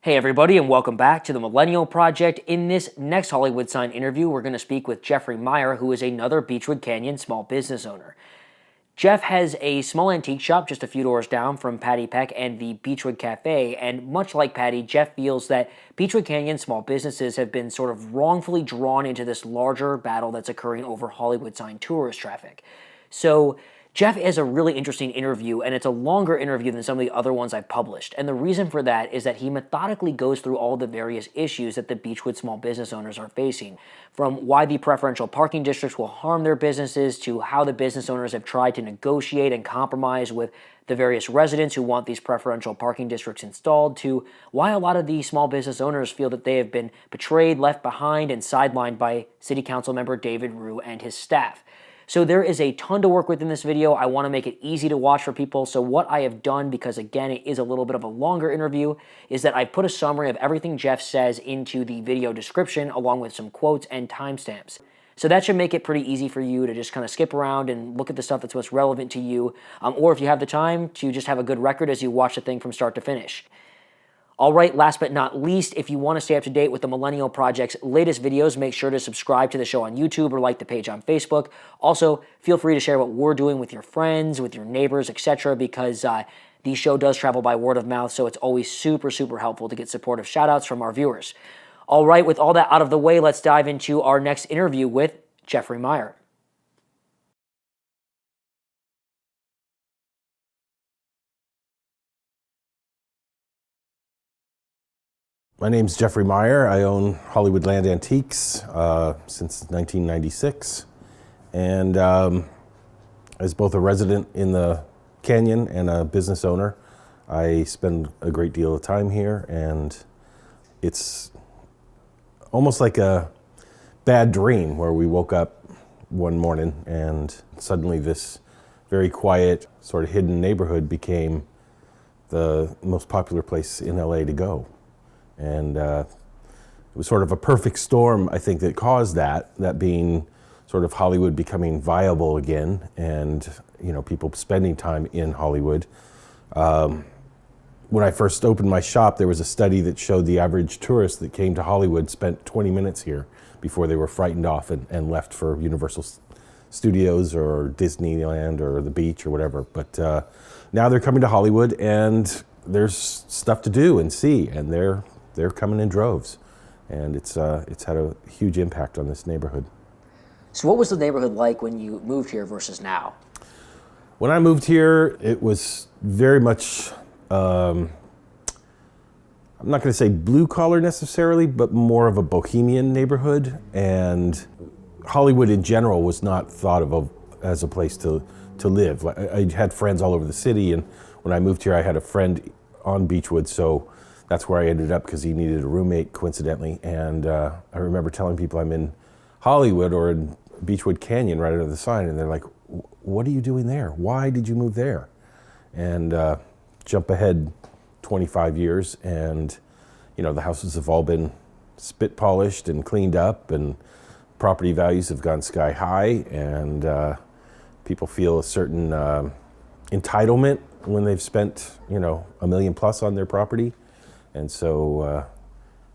Hey everybody, and welcome back to the Millennial Project. In this next Hollywood Sign interview, we're going to speak with Jeffrey Meyer, who is another Beachwood Canyon small business owner. Jeff has a small antique shop just a few doors down from Patty Peck and the Beachwood Cafe, and much like Patty, Jeff feels that Beachwood Canyon small businesses have been sort of wrongfully drawn into this larger battle that's occurring over Hollywood Sign tourist traffic. So Jeff has a really interesting interview, and it's a longer interview than some of the other ones I've published. And the reason for that is that he methodically goes through all the various issues that the Beachwood small business owners are facing, from why the preferential parking districts will harm their businesses to how the business owners have tried to negotiate and compromise with the various residents who want these preferential parking districts installed, to why a lot of the small business owners feel that they have been betrayed, left behind, and sidelined by City Councilmember David Ryu and his staff. So there is a ton to work with in this video. I want to make it easy to watch for people. So what I have done, because again, it is a little bit of a longer interview, is that I put a summary of everything Jeff says into the video description, along with some quotes and timestamps. So that should make it pretty easy for you to just kind of skip around and look at the stuff that's most relevant to you, or if you have the time, to just have a good record as you watch the thing from start to finish. All right, last but not least, if you want to stay up to date with the Millennial Project's latest videos, make sure to subscribe to the show on YouTube or like the page on Facebook. Also, feel free to share what we're doing with your friends, with your neighbors, etc., because the show does travel by word of mouth, so it's always super, super helpful to get supportive shout-outs from our viewers. All right, with all that out of the way, let's dive into our next interview with Jeffrey Meyer. My name's Jeffrey Meyer. I own Hollywoodland Antiques since 1996. And as both a resident in the canyon and a business owner, I spend a great deal of time here, and it's almost like a bad dream where we woke up one morning and suddenly this very quiet, sort of hidden neighborhood became the most popular place in LA to go. And it was sort of a perfect storm, I think, that caused that being sort of Hollywood becoming viable again, and people spending time in Hollywood. When I first opened my shop, there was a study that showed the average tourist that came to Hollywood spent 20 minutes here before they were frightened off and left for Universal Studios or Disneyland or the beach or whatever. But now they're coming to Hollywood, and there's stuff to do and see, and they're coming in droves, and it's had a huge impact on this neighborhood. So what was the neighborhood like when you moved here versus now? When I moved here, it was very much, I'm not going to say blue collar necessarily, but more of a bohemian neighborhood, and Hollywood in general was not thought of as a place to live. I had friends all over the city, and when I moved here, I had a friend on Beachwood, so that's where I ended up because he needed a roommate, coincidentally. And I remember telling people I'm in Hollywood or in Beachwood Canyon right under the sign, and they're like, "What are you doing there? Why did you move there?" And jump ahead 25 years, and the houses have all been spit polished and cleaned up, and property values have gone sky high, and people feel a certain entitlement when they've spent $1 million plus on their property. And so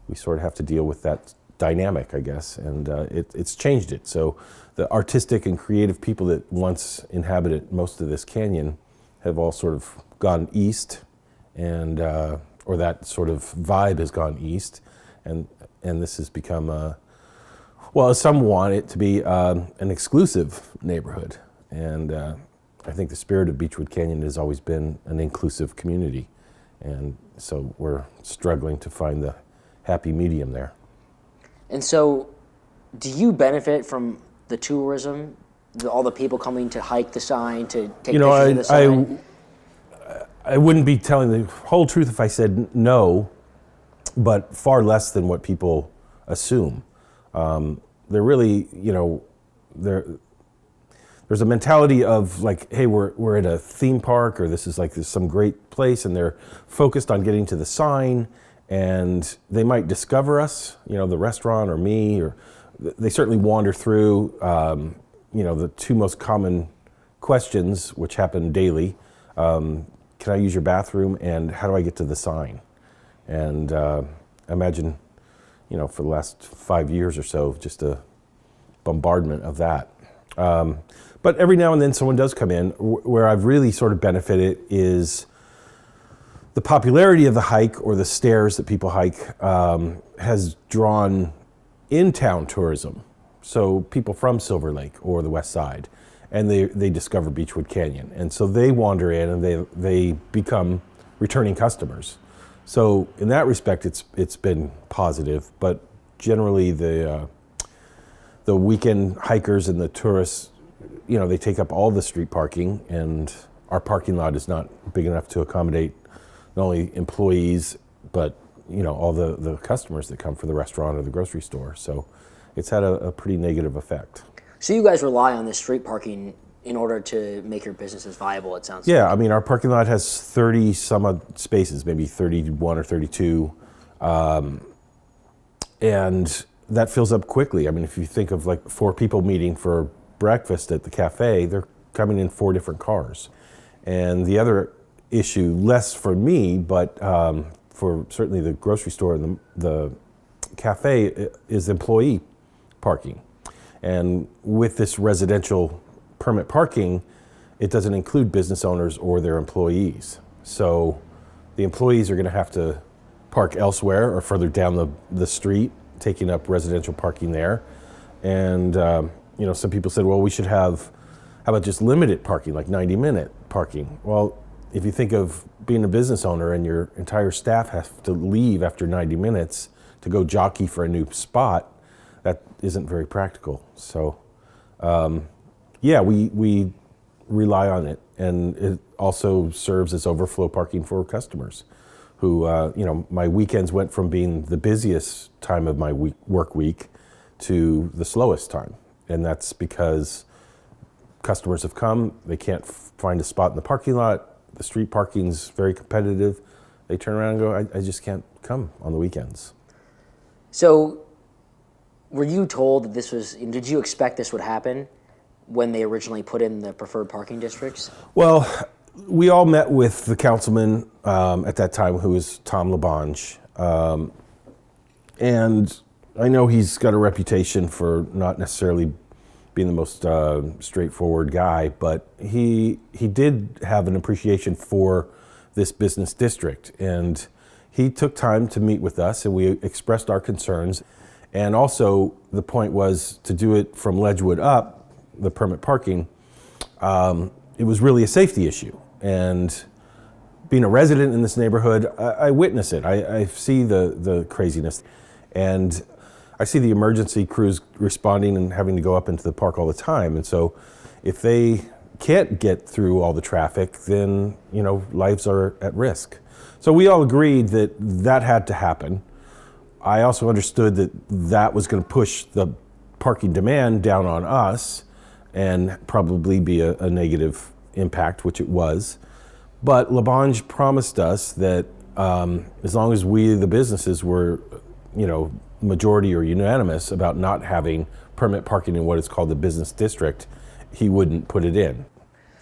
we sort of have to deal with that dynamic, I guess, and it's changed it. So the artistic and creative people that once inhabited most of this canyon have all sort of gone east, and or that sort of vibe has gone east, and this has become some want it to be an exclusive neighborhood, and I think the spirit of Beachwood Canyon has always been an inclusive community. And so we're struggling to find the happy medium there. And so do you benefit from the tourism, all the people coming to hike the sign, to take pictures of the sign? I wouldn't be telling the whole truth if I said no, but far less than what people assume. They're really, there's a mentality of like, hey, we're at a theme park, or this is like some great place, and they're focused on getting to the sign, and they might discover us, the restaurant or me, or they certainly wander through, the two most common questions, which happen daily. Can I use your bathroom, and how do I get to the sign? And imagine, for the last 5 years or so, just a bombardment of that. But every now and then someone does come in. Where I've really sort of benefited is the popularity of the hike, or the stairs that people hike, has drawn in-town tourism. So people from Silver Lake or the West Side, and they discover Beachwood Canyon. And so they wander in and they become returning customers. So in that respect, it's been positive, but generally the weekend hikers and the tourists, they take up all the street parking, and our parking lot is not big enough to accommodate not only employees, but all the customers that come for the restaurant or the grocery store. So it's had a pretty negative effect. So you guys rely on this street parking in order to make your businesses viable, it sounds like. Yeah, I mean, our parking lot has 30 some odd spaces, maybe 31 or 32. And that fills up quickly. I mean, if you think of like 4 people meeting for breakfast at the cafe, they're coming in 4 different cars. And the other issue, less for me, but for certainly the grocery store and the cafe, is employee parking. And with this residential permit parking, it doesn't include business owners or their employees. So the employees are going to have to park elsewhere or further down the street, taking up residential parking there. And some people said, well, we should have, how about just limited parking, like 90-minute parking? Well, if you think of being a business owner and your entire staff has to leave after 90 minutes to go jockey for a new spot, that isn't very practical. So, we rely on it, and it also serves as overflow parking for customers who, my weekends went from being the busiest time of my work week to the slowest time. And that's because customers have come, they can't find a spot in the parking lot, the street parking's very competitive. They turn around and go, I just can't come on the weekends. So were you told that did you expect this would happen when they originally put in the preferred parking districts? Well, we all met with the councilman at that time, who was Tom LaBonge. And I know he's got a reputation for not necessarily being the most straightforward guy, but he did have an appreciation for this business district. And he took time to meet with us, and we expressed our concerns. And also, the point was to do it from Ledgewood up, the permit parking. It was really a safety issue. And being a resident in this neighborhood, I witness it. I see the craziness. And I see the emergency crews responding and having to go up into the park all the time. And so if they can't get through all the traffic, then, lives are at risk. So we all agreed that had to happen. I also understood that was going to push the parking demand down on us and probably be a negative impact, which it was. But LaBonge promised us that as long as we, the businesses, were, majority or unanimous about not having permit parking in what is called the business district, he wouldn't put it in.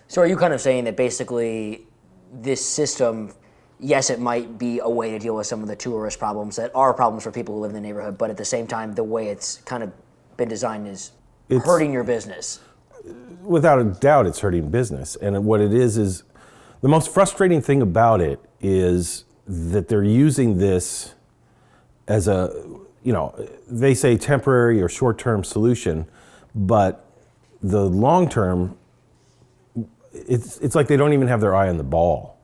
So are you kind of saying that basically this system, yes, it might be a way to deal with some of the tourist problems that are problems for people who live in the neighborhood, but at the same time, the way it's kind of been designed is hurting your business? Without a doubt, it's hurting business. And what it is the most frustrating thing about it is that they're using this as they say temporary or short-term solution, but the long-term, it's like they don't even have their eye on the ball.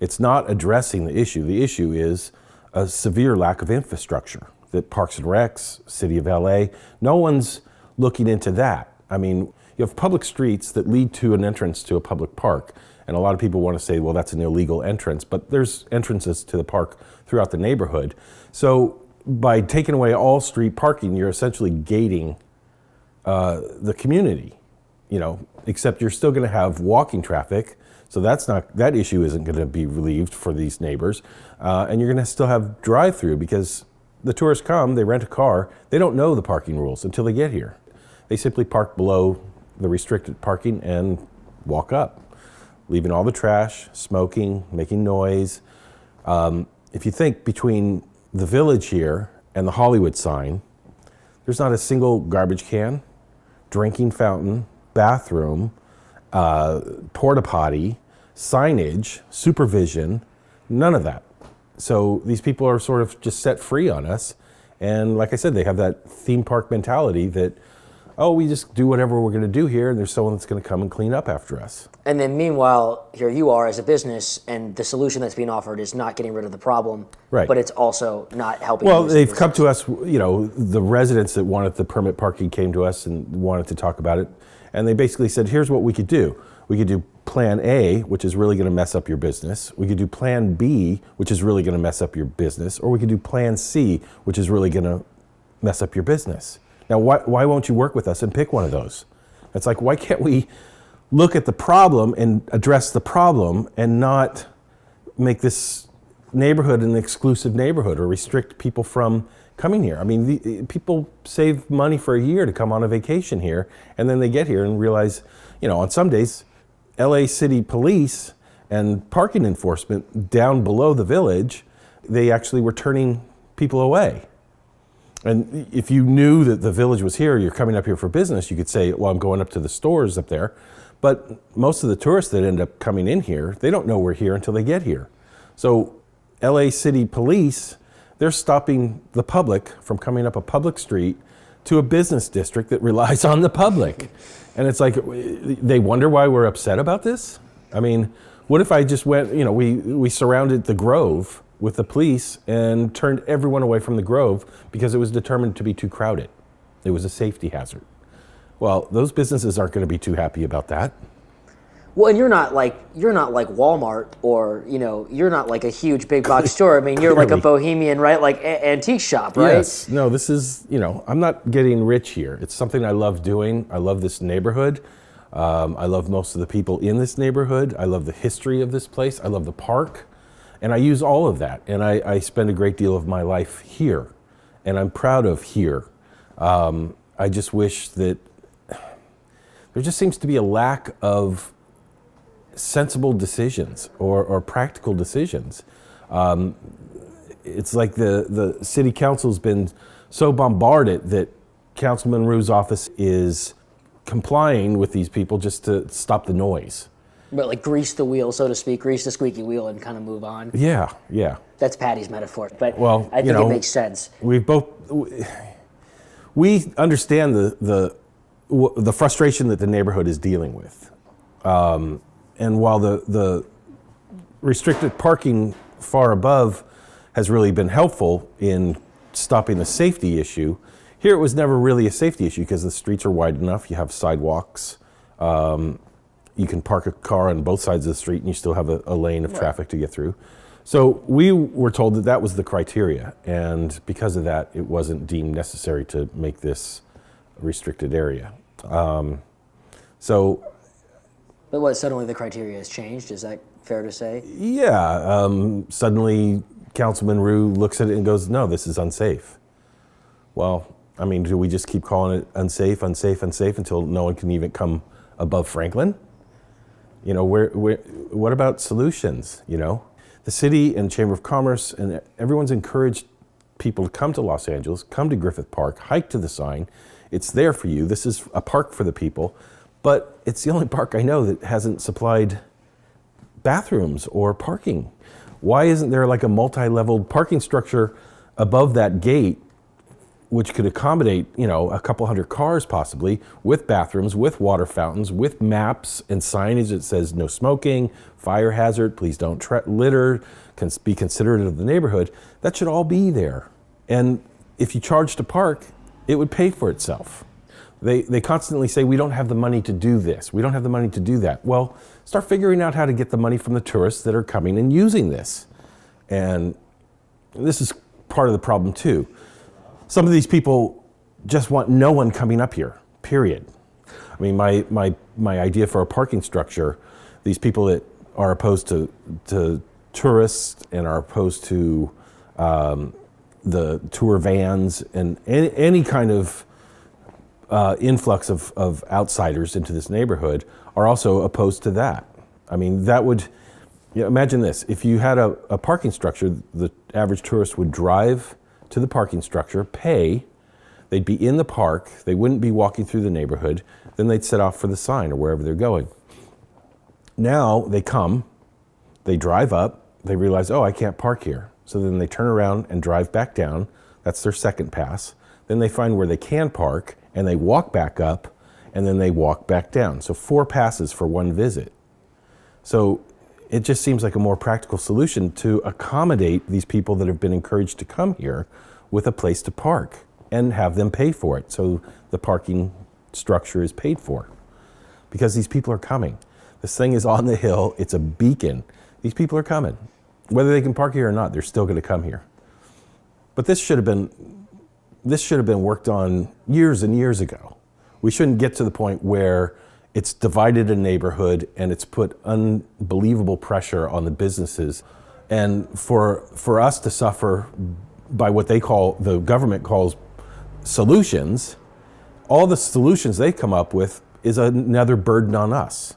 It's not addressing the issue. The issue is a severe lack of infrastructure. That Parks and Recs, City of LA, no one's looking into that. I mean, you have public streets that lead to an entrance to a public park, and a lot of people want to say, well, that's an illegal entrance, but there's entrances to the park throughout the neighborhood. So by taking away all street parking, you're essentially gating the community, except you're still going to have walking traffic. So that issue isn't going to be relieved for these neighbors. And you're going to still have drive-through because the tourists come, they rent a car, they don't know the parking rules until they get here. They simply park below the restricted parking and walk up, leaving all the trash, smoking, making noise. if you think between the village here and the Hollywood sign, there's not a single garbage can, drinking fountain, bathroom, porta potty, signage, supervision, none of that. So these people are sort of just set free on us. And like I said, they have that theme park mentality that, oh, we just do whatever we're going to do here, and there's someone that's going to come and clean up after us. And then meanwhile, here you are as a business, and the solution that's being offered is not getting rid of the problem, right, but it's also not helping. Well, they've come to us, the residents that wanted the permit parking came to us and wanted to talk about it. And they basically said, here's what we could do. We could do plan A, which is really going to mess up your business. We could do plan B, which is really going to mess up your business. Or we could do plan C, which is really going to mess up your business. Now, why won't you work with us and pick one of those? It's like, why can't we look at the problem and address the problem and not make this neighborhood an exclusive neighborhood or restrict people from coming here? I mean, people save money for a year to come on a vacation here, and then they get here and realize, on some days, LA City Police and parking enforcement down below the village, they actually were turning people away. And if you knew that the village was here, you're coming up here for business, you could say, well, I'm going up to the stores up there. But most of the tourists that end up coming in here, they don't know we're here until they get here. So LA City Police, they're stopping the public from coming up a public street to a business district that relies on the public. And it's like, they wonder why we're upset about this? I mean, what if I just went, we surrounded the Grove with the police and turned everyone away from the Grove because it was determined to be too crowded. It was a safety hazard. Well, those businesses aren't going to be too happy about that. Well, and you're not like Walmart or, you're not like a huge big box store. I mean, you're like a bohemian, right? Like antique shop, right? Yes. No, this is, I'm not getting rich here. It's something I love doing. I love this neighborhood. I love most of the people in this neighborhood. I love the history of this place. I love the park. And I use all of that. And I spend a great deal of my life here. And I'm proud of here. I just wish that there just seems to be a lack of sensible decisions or practical decisions. It's like the city council's been so bombarded that Councilman Ryu's office is complying with these people just to stop the noise. But like grease the wheel, so to speak, grease the squeaky wheel and kind of move on. Yeah. That's Patty's metaphor, but I think it makes sense. We understand the frustration that the neighborhood is dealing with. And while the restricted parking far above has really been helpful in stopping the safety issue, here it was never really a safety issue because the streets are wide enough, you have sidewalks, you can park a car on both sides of the street and you still have a lane of traffic to get through. So we were told that that was the criteria, and because of that, it wasn't deemed necessary to make this a restricted area. But what, suddenly the criteria has changed? Is that fair to say? Yeah. Suddenly, Councilman Ryu looks at it and goes, no, this is unsafe. Well, I mean, do we just keep calling it unsafe until no one can even come above Franklin? What about solutions, The city and Chamber of Commerce and everyone's encouraged people to come to Los Angeles, come to Griffith Park, hike to the sign. It's there for you. This is a park for the people. But it's the only park I know that hasn't supplied bathrooms or parking. Why isn't there like a multi-leveled parking structure above that gate which could accommodate, a couple hundred cars possibly, with bathrooms, with water fountains, with maps and signage that says no smoking, fire hazard, please don't litter, be considerate of the neighborhood? That should all be there. And if you charge to park, it would pay for itself. They constantly say, we don't have the money to do this. We don't have the money to do that. Well, start figuring out how to get the money from the tourists that are coming and using this. And this is part of the problem too. Some of these people just want no one coming up here, period. I mean, my idea for a parking structure, these people that are opposed to tourists and are opposed to the tour vans and any kind of influx of outsiders into this neighborhood are also opposed to that. I mean, that would Yeah, imagine this. If you had a parking structure, the average tourist would drive to the parking structure, pay, they'd be in the park, they wouldn't be walking through the neighborhood, then they'd set off for the sign or wherever they're going. Now they come, they drive up, they realize, oh, I can't park here. So then they turn around and drive back down. That's their second pass. Then they find where they can park and they walk back up and then they walk back down. So 4 passes for one visit. So it just seems like a more practical solution to accommodate these people that have been encouraged to come here with a place to park and have them pay for it. So the parking structure is paid for because these people are coming. This thing is on the hill. It's a beacon. These people are coming. Whether they can park here or not, they're still going to come here. But this should have been worked on years and years ago. We shouldn't get to the point where it's divided a neighborhood and it's put unbelievable pressure on the businesses. And for us to suffer by what the government calls solutions, all the solutions they come up with is another burden on us.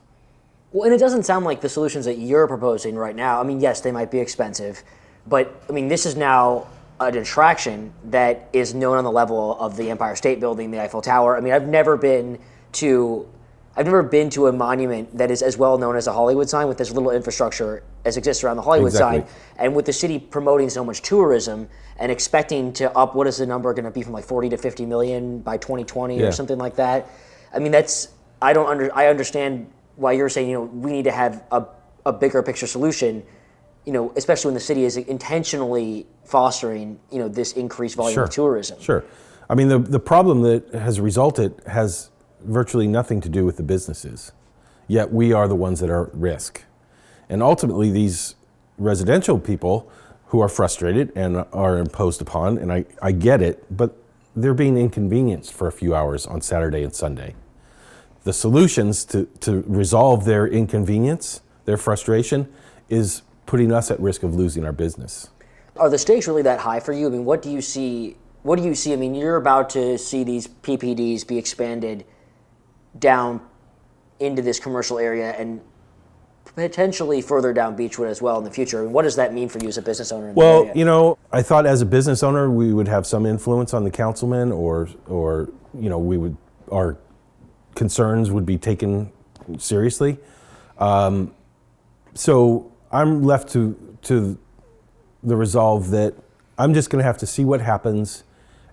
Well, and it doesn't sound like the solutions that you're proposing right now. I mean, yes, they might be expensive, but I mean, this is now an attraction that is known on the level of the Empire State Building, the Eiffel Tower. I mean, I've never been to a monument that is as well known as a Hollywood sign with as little infrastructure as exists around the Hollywood sign. And with the city promoting so much tourism and expecting to up, what is the number going to be, from like 40 to 50 million by 2020 or something like that? I mean, I understand why you're saying, we need to have a bigger picture solution, especially when the city is intentionally fostering, this increased volume of tourism. Sure. I mean, the problem that has resulted has virtually nothing to do with the businesses, yet we are the ones that are at risk. And ultimately, these residential people who are frustrated and are imposed upon, and I get it, but they're being inconvenienced for a few hours on Saturday and Sunday. The solutions to resolve their inconvenience, their frustration, is putting us at risk of losing our business. Are the stakes really that high for you? I mean, what do you see? I mean, you're about to see these PPDs be expanded down into this commercial area and potentially further down Beachwood as well in the future. I mean, what does that mean for you as a business owner in the area? I thought as a business owner we would have some influence on the councilman, or our concerns would be taken seriously. So I'm left to the resolve that I'm just going to have to see what happens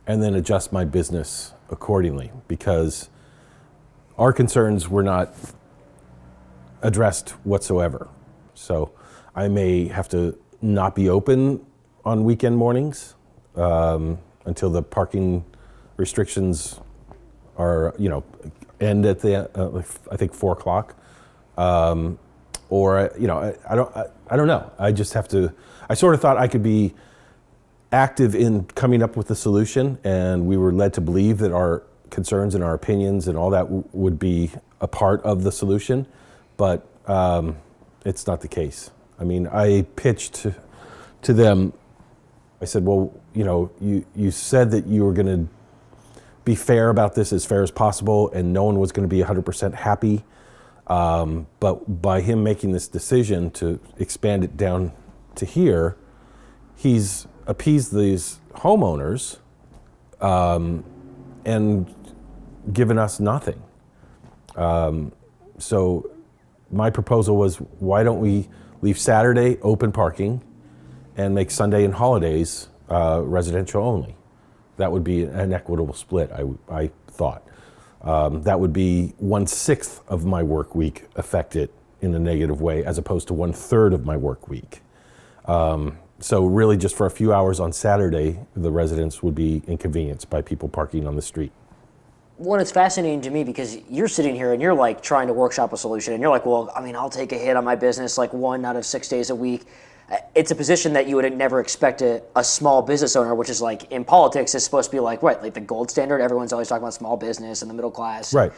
and then adjust my business accordingly, because our concerns were not addressed whatsoever. So I may have to not be open on weekend mornings until the parking restrictions are, end at the I think 4 o'clock, or I don't know. I just have to. I sort of thought I could be active in coming up with a solution, and we were led to believe that our concerns and our opinions and all that would be a part of the solution, but it's not the case. I mean, I pitched to them. I said, well, you said that you were going to be fair about this, as fair as possible, and no one was going to be 100% happy. But by him making this decision to expand it down to here, he's appeased these homeowners and given us nothing. So my proposal was, why don't we leave Saturday open parking and make Sunday and holidays residential only? That would be an equitable split, I thought. That would be 1/6 of my work week affected in a negative way, as opposed to 1/3 of my work week. So really just for a few hours on Saturday, the residents would be inconvenienced by people parking on the street. Well, it's fascinating to me because you're sitting here and you're like trying to workshop a solution, and you're like, well, I mean, I'll take a hit on my business like 1 out of 6 days a week. It's a position that you would never expect a small business owner, which is like in politics is supposed to be like the gold standard. Everyone's always talking about small business and the middle class. Right.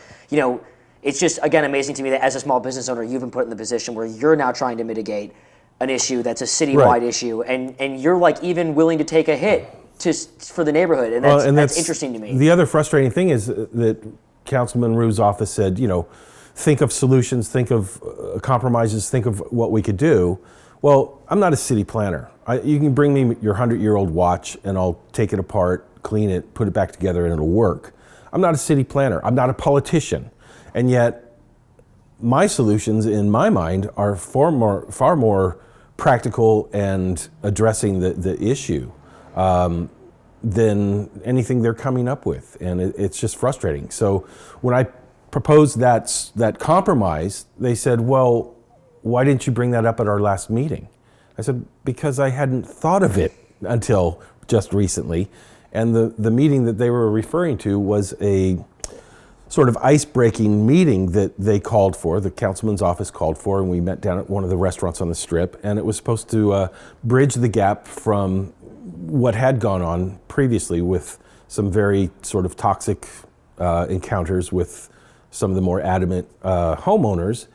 It's just, again, amazing to me that as a small business owner, you've been put in the position where you're now trying to mitigate an issue that's a citywide issue, and you're like even willing to take a hit for the neighborhood, and that's interesting to me. The other frustrating thing is that Councilman Ryu's office said, think of solutions, think of compromises, think of what we could do. Well, I'm not a city planner. You can bring me your 100-year-old watch and I'll take it apart, clean it, put it back together, and it'll work. I'm not a city planner. I'm not a politician. And yet, my solutions, in my mind, are far more practical and addressing the issue than anything they're coming up with. And it's just frustrating. So when I proposed that compromise, they said, well, why didn't you bring that up at our last meeting? I said, because I hadn't thought of it until just recently. And the meeting that they were referring to was a sort of ice-breaking meeting that they called for, the councilman's office called for, and we met down at one of the restaurants on the Strip, and it was supposed to bridge the gap from what had gone on previously with some very sort of toxic encounters with some of the more adamant homeowners.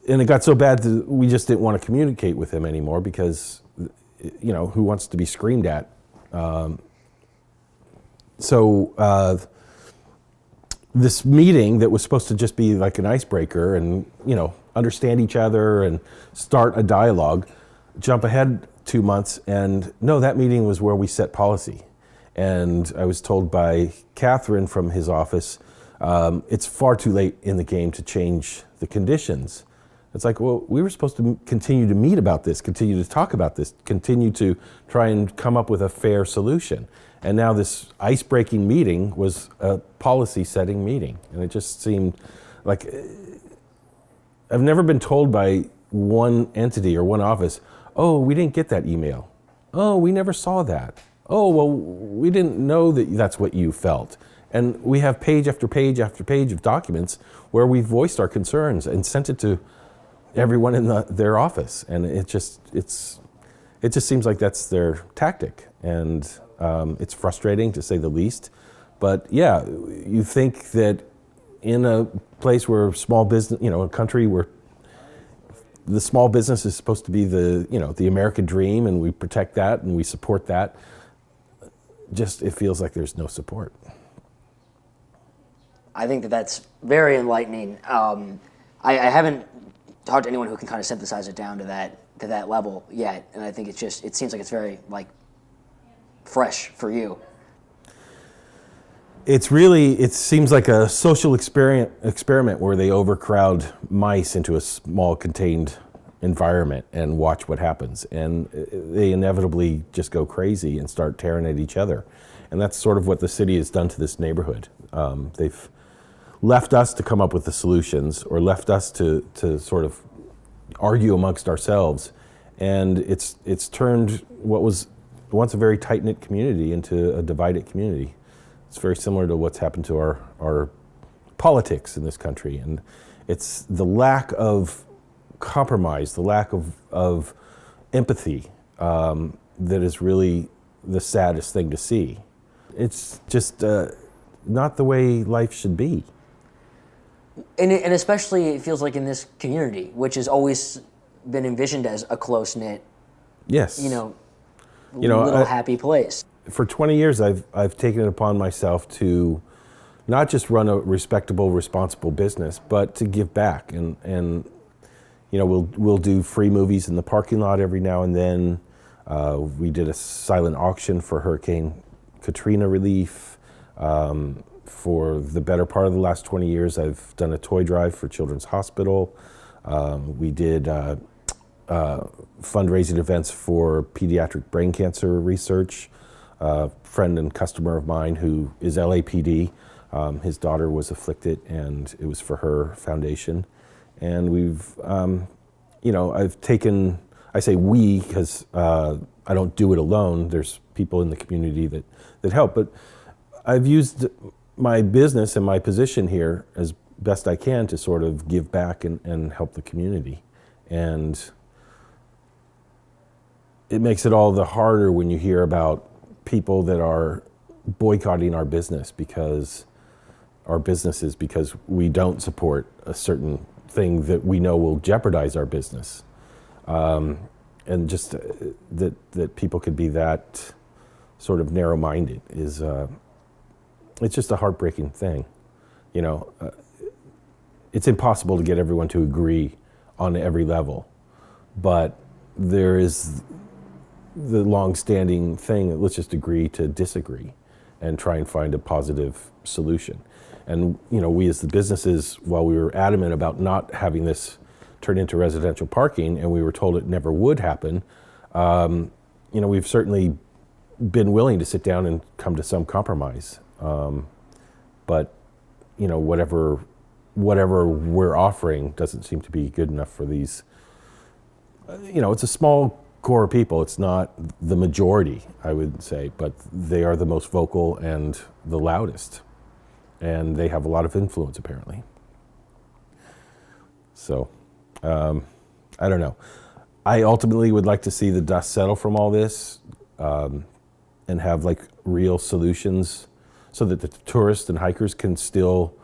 And it got so bad that we just didn't want to communicate with him anymore because, who wants to be screamed at? This meeting that was supposed to just be like an icebreaker and, understand each other and start a dialogue, jump ahead 2 months, and no, that meeting was where we set policy. And I was told by Catherine from his office, it's far too late in the game to change the conditions. It's like, well, we were supposed to continue to meet about this, continue to talk about this, continue to try and come up with a fair solution. And now this ice-breaking meeting was a policy-setting meeting. And it just seemed like, I've never been told by one entity or one office, oh, we didn't get that email. Oh, we never saw that. Oh, well, we didn't know that that's what you felt. And we have page after page after page of documents where we voiced our concerns and sent it to everyone in their office. And it just seems like that's their tactic. And it's frustrating to say the least. But yeah, you think that in a place where small business, a country where the small business is supposed to be the American dream, and we protect that and we support that, just it feels like there's no support. I think that's very enlightening. I haven't talked to anyone who can kind of synthesize it down to that level yet, and I think it seems like it's very fresh for you. It seems like a social experiment where they overcrowd mice into a small contained environment and watch what happens. And they inevitably just go crazy and start tearing at each other. And that's sort of what the city has done to this neighborhood. They've left us to come up with the solutions, or left us to sort of argue amongst ourselves. And it's turned what was once a very tight-knit community into a divided community. It's very similar to what's happened to our politics in this country. And it's the lack of compromise, the lack of empathy that is really the saddest thing to see. It's just not the way life should be. And especially it feels like in this community, which has always been envisioned as a close-knit, yes, little happy place. For 20 years, I've taken it upon myself to not just run a respectable, responsible business, but to give back. And we'll do free movies in the parking lot every now and then. We did a silent auction for Hurricane Katrina relief. For the better part of the last 20 years, I've done a toy drive for Children's Hospital. We did fundraising events for pediatric brain cancer research. A friend and customer of mine who is LAPD, his daughter was afflicted, and it was for her foundation. And we've, I've taken, I say we because I don't do it alone. There's people in the community that help, but I've used my business and my position here as best I can to sort of give back and help the community. And it makes it all the harder when you hear about people that are boycotting our business because we don't support a certain thing that we know will jeopardize our business. And just that people could be that sort of narrow-minded is, it's just a heartbreaking thing. it's impossible to get everyone to agree on every level, but there is the long-standing thing, let's just agree to disagree and try and find a positive solution. And we as the businesses, while we were adamant about not having this turn into residential parking, and we were told it never would happen, we've certainly been willing to sit down and come to some compromise. But whatever we're offering doesn't seem to be good enough for these. It's a small core of people. It's not the majority, I would say, but they are the most vocal and the loudest, and they have a lot of influence apparently. So I don't know. I ultimately would like to see the dust settle from all this, and have like real solutions so that the tourists and hikers can still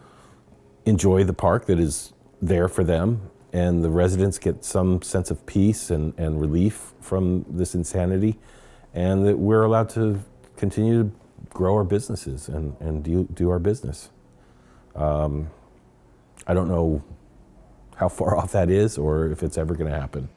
enjoy the park that is there for them, and the residents get some sense of peace and relief from this insanity, and that we're allowed to continue to grow our businesses and do our business. I don't know how far off that is or if it's ever going to happen.